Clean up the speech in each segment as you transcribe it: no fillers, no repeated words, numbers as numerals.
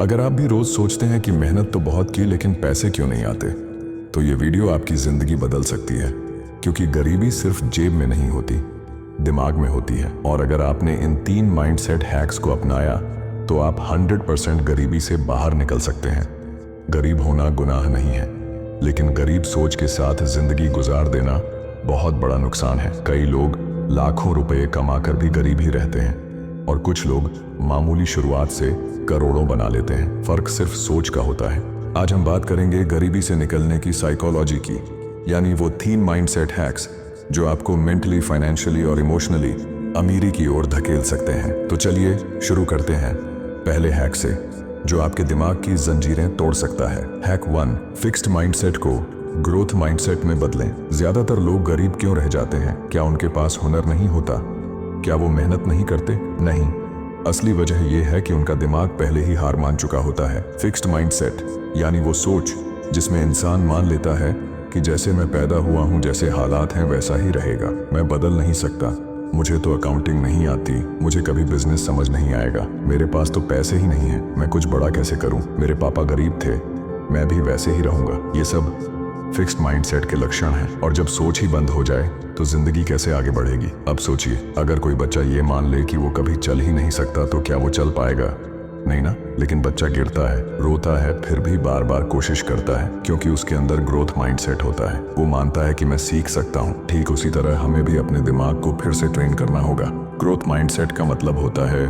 अगर आप भी रोज सोचते हैं कि मेहनत तो बहुत की लेकिन पैसे क्यों नहीं आते, तो ये वीडियो आपकी जिंदगी बदल सकती है। क्योंकि गरीबी सिर्फ जेब में नहीं होती, दिमाग में होती है। और अगर आपने इन 3 माइंडसेट हैक्स को अपनाया तो आप 100% गरीबी से बाहर निकल सकते हैं। गरीब होना गुनाह नहीं है, लेकिन गरीब सोच के साथ जिंदगी गुजार देना बहुत बड़ा नुकसान है। कई लोग लाखों रुपए कमाकर भी गरीब ही रहते हैं और कुछ लोग मामूली शुरुआत से करोड़ों बना लेते हैं। फर्क सिर्फ सोच का होता है। आज हम बात करेंगे गरीबी से निकलने की साइकोलॉजी की, यानी वो 3 माइंडसेट हैक्स जो आपको मेंटली, फाइनेंशियली और इमोशनली अमीरी की ओर धकेल सकते हैं। तो चलिए शुरू करते हैं पहले हैक से, जो आपके दिमाग की जंजीरें तोड़ सकता है। हैक 1, फिक्स्ड माइंडसेट को ग्रोथ माइंडसेट में बदलें। ज्यादातर लोग गरीब क्यों रह जाते हैं? क्या उनके पास हुनर नहीं होता? क्या वो मेहनत नहीं करते? नहीं, असली वजह यह है कि उनका दिमाग पहले ही हार मान चुका होता है। फिक्स्ड माइंडसेट यानी वो सोच जिसमें इंसान मान लेता है कि जैसे मैं पैदा हुआ हूं, जैसे हालात हैं वैसा ही रहेगा, मैं बदल नहीं सकता, मुझे तो अकाउंटिंग नहीं आती, मुझे कभी बिजनेस समझ नहीं आएगा, मेरे पास तो पैसे ही नहीं है, मैं कुछ बड़ा कैसे करूं, मेरे पापा गरीब थे, मैं भी वैसे ही रहूंगा। ये सब फिक्स्ड माइंडसेट के लक्षण हैं। और जब सोच ही बंद हो जाए तो जिंदगी कैसे आगे बढ़ेगी? अब सोचिए, अगर कोई बच्चा ये मान ले कि वो कभी चल ही नहीं सकता तो क्या वो चल पाएगा? नहीं ना। लेकिन बच्चा गिरता है, रोता है, फिर भी बार बार कोशिश करता है, क्योंकि उसके अंदर ग्रोथ माइंडसेट होता है। वो मानता है कि मैं सीख सकता हूँ। ठीक उसी तरह हमें भी अपने दिमाग को फिर से ट्रेन करना होगा। ग्रोथ माइंडसेट का मतलब होता है,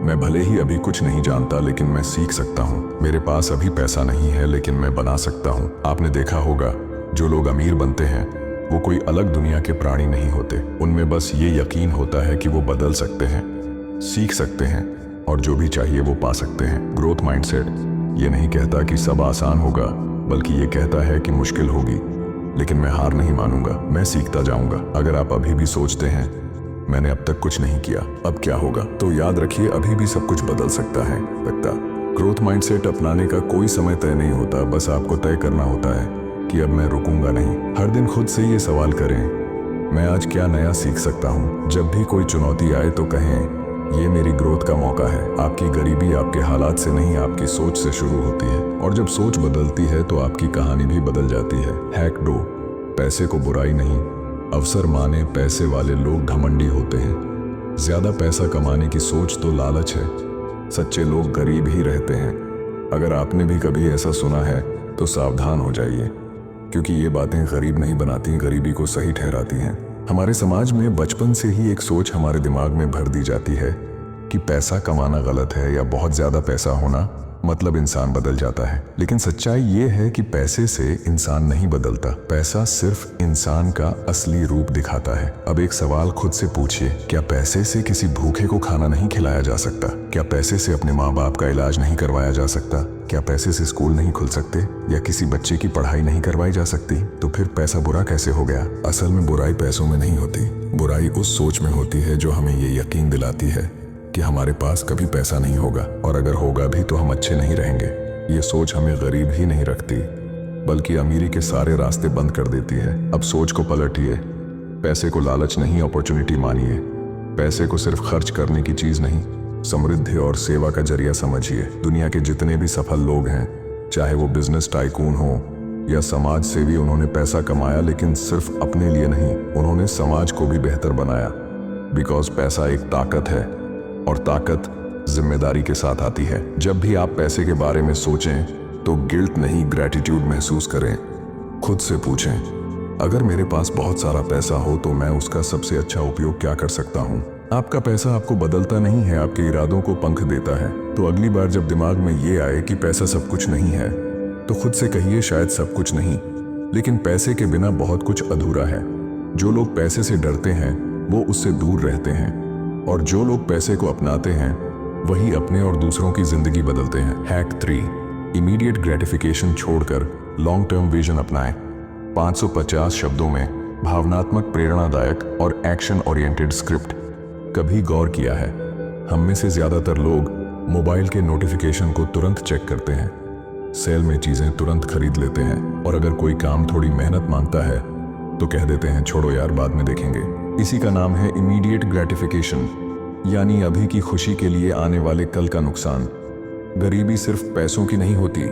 मैं भले ही अभी कुछ नहीं जानता लेकिन मैं सीख सकता हूँ। मेरे पास अभी पैसा नहीं है लेकिन मैं बना सकता हूँ। आपने देखा होगा, जो लोग अमीर बनते हैं वो कोई अलग दुनिया के प्राणी नहीं होते। उनमें बस ये यकीन होता है कि वो बदल सकते हैं, सीख सकते हैं और जो भी चाहिए वो पा सकते हैं। ग्रोथ माइंडसेट ये नहीं कहता कि सब आसान होगा, बल्कि ये कहता है कि मुश्किल होगी, लेकिन मैं हार नहीं मानूंगा, मैं सीखता जाऊंगा। अगर आप अभी भी सोचते हैं मैंने अब तक कुछ नहीं किया, अब क्या होगा, तो याद रखिए अभी भी सब कुछ बदल सकता है। ग्रोथ माइंडसेट अपनाने का कोई समय तय नहीं होता, बस आपको तय करना होता है कि अब मैं रुकूंगा नहीं। हर दिन खुद से ये सवाल करें, मैं आज क्या नया सीख सकता हूँ? जब भी कोई चुनौती आए तो कहें ये मेरी ग्रोथ का मौका है। आपकी गरीबी आपके हालात से नहीं, आपकी सोच से शुरू होती है, और जब सोच बदलती है तो आपकी कहानी भी बदल जाती है। हैक 2, पैसे को बुराई नहीं, अवसर माने। पैसे वाले लोग घमंडी होते हैं। ज्यादा पैसा कमाने की सोच तो लालच है, सच्चे लोग गरीब ही रहते हैं। अगर आपने भी कभी ऐसा सुना है तो सावधान हो जाइए, क्योंकि ये बातें गरीब नहीं बनाती, गरीबी को सही ठहराती हैं। हमारे समाज में बचपन से ही एक सोच हमारे दिमाग में भर दी जाती है कि पैसा कमाना गलत है, या बहुत ज्यादा पैसा होना मतलब इंसान बदल जाता है। लेकिन सच्चाई ये है कि पैसे से इंसान नहीं बदलता, पैसा सिर्फ इंसान का असली रूप दिखाता है। अब एक सवाल खुद से पूछिए, क्या पैसे से किसी भूखे को खाना नहीं खिलाया जा सकता? क्या पैसे से अपने माँ बाप का इलाज नहीं करवाया जा सकता? क्या पैसे से स्कूल नहीं खुल सकते, या किसी बच्चे की पढ़ाई नहीं करवाई जा सकती? तो फिर पैसा बुरा कैसे हो गया? असल में बुराई पैसों में नहीं होती, बुराई उस सोच में होती है जो हमें ये यकीन दिलाती है कि हमारे पास कभी पैसा नहीं होगा, और अगर होगा भी तो हम अच्छे नहीं रहेंगे। ये सोच हमें गरीब ही नहीं रखती, बल्कि अमीरी के सारे रास्ते बंद कर देती है। अब सोच को पलटिए, पैसे को लालच नहीं, अपॉर्चुनिटी मानिए। पैसे को सिर्फ खर्च करने की चीज नहीं, समृद्धि और सेवा का जरिया समझिए। दुनिया के जितने भी सफल लोग हैं, चाहे वो बिजनेस टाइकून हो या समाज सेवी, उन्होंने पैसा कमाया लेकिन सिर्फ अपने लिए नहीं, उन्होंने समाज को भी बेहतर बनाया। बिकॉज पैसा एक ताकत है, और ताकत जिम्मेदारी के साथ आती है। जब भी आप पैसे के बारे में सोचें तो गिल्ट नहीं, ग्रैटिट्यूड महसूस करें। खुद से पूछें, अगर मेरे पास बहुत सारा पैसा हो तो मैं उसका सबसे अच्छा उपयोग क्या कर सकता हूँ? आपका पैसा आपको बदलता नहीं है, आपके इरादों को पंख देता है। तो अगली बार जब दिमाग में ये आए कि पैसा सब कुछ नहीं है, तो खुद से कहिए, शायद सब कुछ नहीं, लेकिन पैसे के बिना बहुत कुछ अधूरा है। जो लोग पैसे से डरते हैं वो उससे दूर रहते हैं, और जो लोग पैसे को अपनाते हैं वही अपने और दूसरों की जिंदगी बदलते हैं। हैक 3, इमीडिएट ग्रेटिफिकेशन छोड़कर लॉन्ग टर्म विजन अपनाएं। 550 शब्दों में भावनात्मक, प्रेरणादायक और एक्शन ओरिएंटेड स्क्रिप्ट। कभी गौर किया है, हम में से ज्यादातर लोग मोबाइल के नोटिफिकेशन को तुरंत चेक करते हैं, सेल में चीजें तुरंत खरीद लेते हैं, और अगर कोई काम थोड़ी मेहनत मांगता है तो कह देते हैं छोड़ो यार बाद में देखेंगे। इसी का नाम है इमीडिएट ग्रेटिफिकेशन, यानी अभी की खुशी के लिए आने वाले कल का नुकसान। गरीबी सिर्फ पैसों की नहीं होती,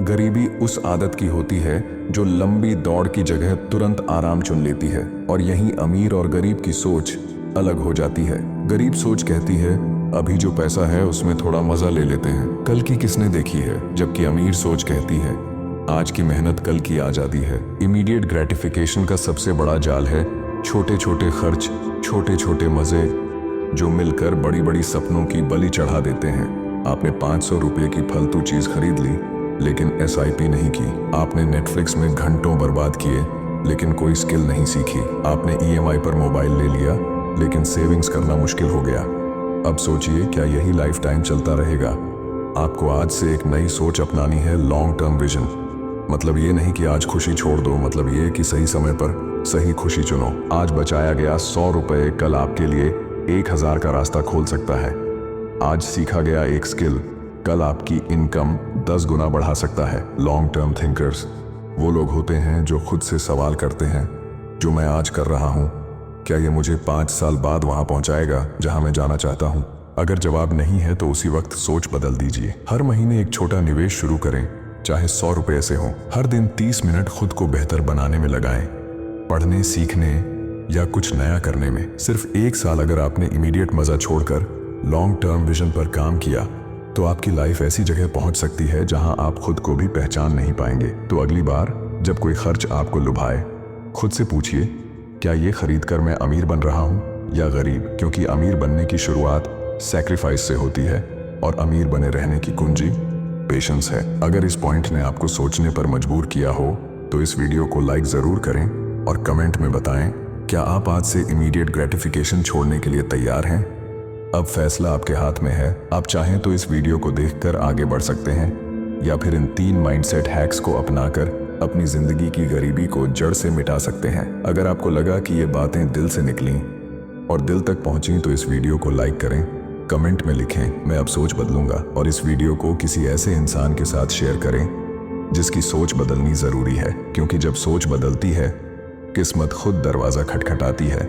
गरीबी उस आदत की होती है जो लंबी दौड़ की जगह तुरंत आराम चुन लेती है। और यहीं अमीर और गरीब की सोच अलग हो जाती है। गरीब सोच कहती है अभी जो पैसा है उसमें थोड़ा मजा ले लेते हैं, कल की किसने देखी है। जबकि अमीर सोच कहती है आज की मेहनत कल की आजादी है। इमीडिएट ग्रेटिफिकेशन का सबसे बड़ा जाल है छोटे छोटे खर्च, छोटे छोटे मजे जो मिलकर बड़ी बड़ी सपनों की बलि चढ़ा देते हैं। आपने 500 रुपये की फालतू चीज खरीद ली लेकिन SIP नहीं की। आपने नेटफ्लिक्स में घंटों बर्बाद किए लेकिन कोई स्किल नहीं सीखी। आपने EMI पर मोबाइल ले लिया लेकिन सेविंग्स करना मुश्किल हो गया। अब सोचिए क्या यही लाइफ टाइम चलता रहेगा। आपको आज से एक नई सोच अपनानी है, लॉन्ग टर्म विजन। मतलब ये नहीं कि आज खुशी छोड़ दो, मतलब ये कि सही समय पर सही खुशी चुनो। आज बचाया गया 100 रुपये कल आपके लिए 1000 का रास्ता खोल सकता है। आज सीखा गया एक स्किल कल आपकी इनकम 10 गुना बढ़ा सकता है। लॉन्ग टर्म थिंकर्स वो लोग होते हैं जो खुद से सवाल करते हैं जो मैं आज कर रहा हूँ क्या ये मुझे 5 साल बाद वहां पहुंचाएगा जहां मैं जाना चाहता हूं। अगर जवाब नहीं है तो उसी वक्त सोच बदल दीजिए। हर महीने एक छोटा निवेश शुरू करें, चाहे 100 रुपये से हो। हर दिन 30 मिनट खुद को बेहतर बनाने में लगाएं, पढ़ने, सीखने या कुछ नया करने में। सिर्फ 1 साल अगर आपने इमीडिएट मजा छोड़कर लॉन्ग टर्म विजन पर काम किया तो आपकी लाइफ ऐसी जगह पहुंच सकती है जहां आप खुद को भी पहचान नहीं पाएंगे। तो अगली बार जब कोई खर्च आपको लुभाए, खुद से पूछिए क्या ये खरीद कर मैं अमीर बन रहा हूं या गरीब। क्योंकि अमीर बनने की शुरुआत सैक्रिफाइस से होती है और अमीर बने रहने की कुंजी पेशेंस है। अगर इस पॉइंट ने आपको सोचने पर मजबूर किया हो तो इस वीडियो को लाइक जरूर करें और कमेंट में बताएं क्या आप आज से इमीडिएट ग्रेटिफिकेशन छोड़ने के लिए तैयार हैं। अब फैसला आपके हाथ में है। आप चाहें तो इस वीडियो को देखकर आगे बढ़ सकते हैं या फिर इन 3 माइंडसेट हैक्स को अपनाकर अपनी जिंदगी की गरीबी को जड़ से मिटा सकते हैं। अगर आपको लगा कि ये बातें दिल से निकली और दिल तक पहुंची तो इस वीडियो को लाइक करें, कमेंट में लिखें मैं अब सोच बदलूंगा और इस वीडियो को किसी ऐसे इंसान के साथ शेयर करें जिसकी सोच बदलनी जरूरी है। क्योंकि जब सोच बदलती है किस्मत खुद दरवाजा खटखटाती है।